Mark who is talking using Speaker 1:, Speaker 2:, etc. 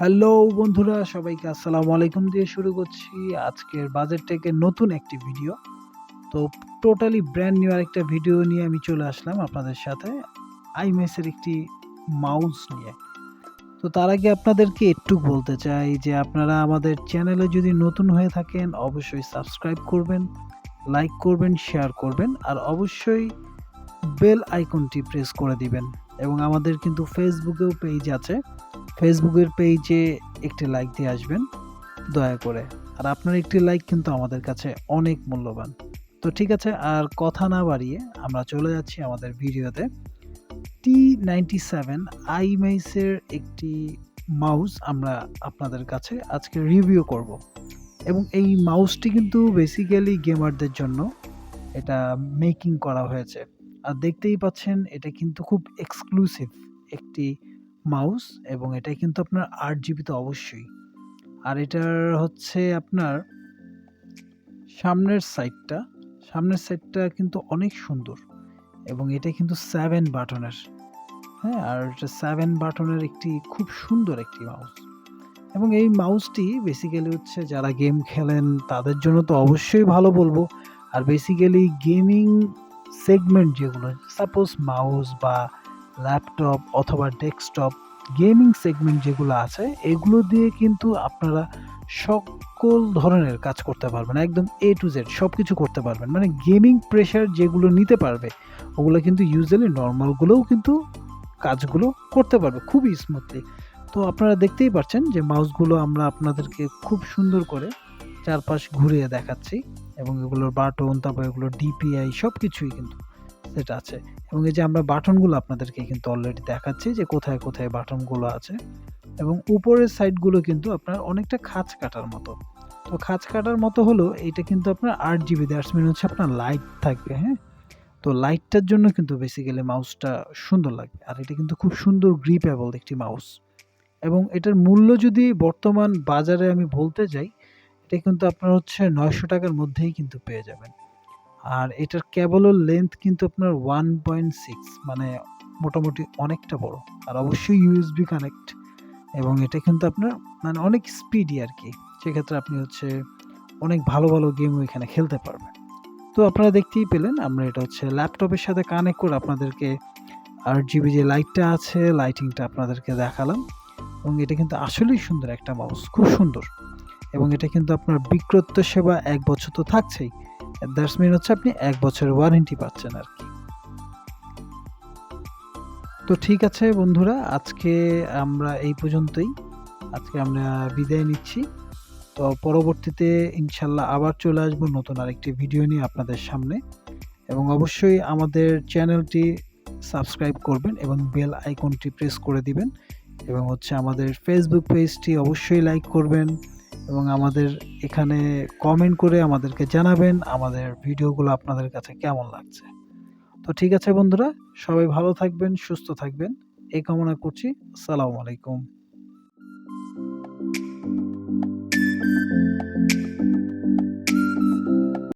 Speaker 1: Hello বন্ধুরা, সবাইকে আসসালামু আলাইকুম দিয়ে শুরু করছি আজকের বাজেটটেকের নতুন একটি ভিডিও। তো টোটালি ব্র্যান্ড নিউ আরেকটা ভিডিও নিয়ে আমি চলে আসলাম আপনাদের সাথে iMiceর একটি মাউস নিয়ে। তো তার আগে আপনাদেরকে একটু বলতে চাই যে আপনারা আমাদের চ্যানেলে যদি নতুন হয়ে থাকেন অবশ্যই সাবস্ক্রাইব করবেন, লাইক করবেন, শেয়ার করবেন আর অবশ্যই বেল আইকনটি প্রেস করে দিবেন। এবং আমাদের কিন্তু ফেসবুকেও পেজ আছে, ফেসবুকের পেজে একটি লাইক দিয়ে আসবেন দয়া করে। আর আপনার একটি লাইক কিন্তু আমাদের কাছে অনেক মূল্যবান। তো ঠিক আছে, আর কথা না বাড়িয়ে আমরা চলে যাচ্ছি আমাদের ভিডিওতে। T97 iMiceর একটি মাউস আমরা আপনাদের কাছে আজকে রিভিউ করব। এবং এই মাউসটি কিন্তু বেসিক্যালি গেমারদের জন্য এটা মেকিং করা হয়েছে। আর দেখতেই পাচ্ছেন এটা কিন্তু খুব এক্সক্লুসিভ একটি মাউস এবং এটা কিন্তু আপনার 8 GB তো অবশ্যই। আর এটার হচ্ছে আপনার সামনের সাইডটা কিন্তু অনেক সুন্দর এবং এটা কিন্তু 7 বাটনের। হ্যাঁ, আর এটা 7 বাটনের একটি খুব সুন্দর একটি মাউস। এবং এই মাউসটি বেসিক্যালি হচ্ছে যারা গেম খেলেন তাদের জন্য তো অবশ্যই ভালো বলবো। আর বেসিক্যালি গেমিং সেগমেন্ট যেগুলো, সাপোজ মাউস বা ল্যাপটপ অথবা ডেস্কটপ গেমিং সেগমেন্ট যেগুলো আছে এগুলো দিয়ে কিন্তু আপনারা সকল ধরনের কাজ করতে পারবেন, একদম A to Z সব কিছু করতে পারবেন। মানে গেমিং প্রেশার যেগুলো নিতে পারবে ওগুলো কিন্তু ইউজুয়ালি নর্মালগুলোও কিন্তু কাজগুলো করতে পারবে খুবই স্মুথলি। তো আপনারা দেখতেই পাচ্ছেন যে মাউসগুলো আমরা আপনাদেরকে খুব সুন্দর করে চারপাশ ঘুরিয়ে দেখাচ্ছি এবং এগুলোর বাটন, তারপর এগুলোর DPI সব কিছুই কিন্তু সেটা আছে। এবং এই যে আমরা বাটনগুলো আপনাদেরকে কিন্তু অলরেডি দেখাচ্ছি যে কোথায় কোথায় বাটনগুলো আছে। এবং উপরের সাইডগুলো কিন্তু আপনার অনেকটা খাঁজ কাটার মতো। তো খাঁজ কাটার মতো হলো এইটা কিন্তু আপনার 8 GB, দ্যাটস মিন হচ্ছে আপনার লাইট থাকবে। হ্যাঁ, তো লাইটটার জন্য কিন্তু বেসিক্যালি মাউসটা সুন্দর লাগে। আর এটা কিন্তু খুব সুন্দর গ্রিপেবল একটি মাউস। এবং এটার মূল্য যদি বর্তমান বাজারে আমি বলতে যাই, এটা কিন্তু আপনার হচ্ছে 900 টাকার মধ্যেই কিন্তু পেয়ে যাবেন। আর এটার কেবলের লেন্থ কিন্তু আপনার 1.6, মানে মোটামুটি অনেকটা বড়। আর অবশ্যই USB কানেক্ট এবং এটা কিন্তু আপনার মানে অনেক স্পিডি আর কি। সেক্ষেত্রে আপনি হচ্ছে অনেক ভালো ভালো গেমও এখানে খেলতে পারবেন। তো আপনারা দেখতেই পেলেন আমরা এটা হচ্ছে ল্যাপটপের সাথে কানেক্ট করে আপনাদেরকে 8 GB যে লাইটটা আছে লাইটিংটা আপনাদেরকে দেখালাম। এবং এটা কিন্তু আসলেই সুন্দর একটা মাউস, খুব সুন্দর। এবং এটা কিন্তু আপনার বিক্রয়ত্ব সেবা 1 বছর তো থাকছেই। দ্যাটস মিন হচ্ছে আপনি 1 বছরের ওয়ারেন্টি পাচ্ছেন আর কি। তো ঠিক আছে বন্ধুরা, আজকে আমরা এই পর্যন্তই। আজকে আমরা বিদায় নিচ্ছি। তো পরবর্তীতে ইনশাল্লাহ আবার চলে আসবো নতুন আরেকটি ভিডিও নিয়ে আপনাদের সামনে। এবং অবশ্যই আমাদের চ্যানেলটি সাবস্ক্রাইব করবেন এবং বেল আইকনটি প্রেস করে দিবেন। এবং হচ্ছে আমাদের ফেসবুক পেজটি অবশ্যই লাইক করবেন এবং আমাদের এখানে কমেন্ট করে আমাদেরকে জানাবেন আমাদের ভিডিওগুলো আপনাদের কাছে কেমন লাগছে। তো ঠিক আছে বন্ধুরা, সবাই ভালো থাকবেন, সুস্থ থাকবেন এই কামনা করছি। আসসালামু আলাইকুম।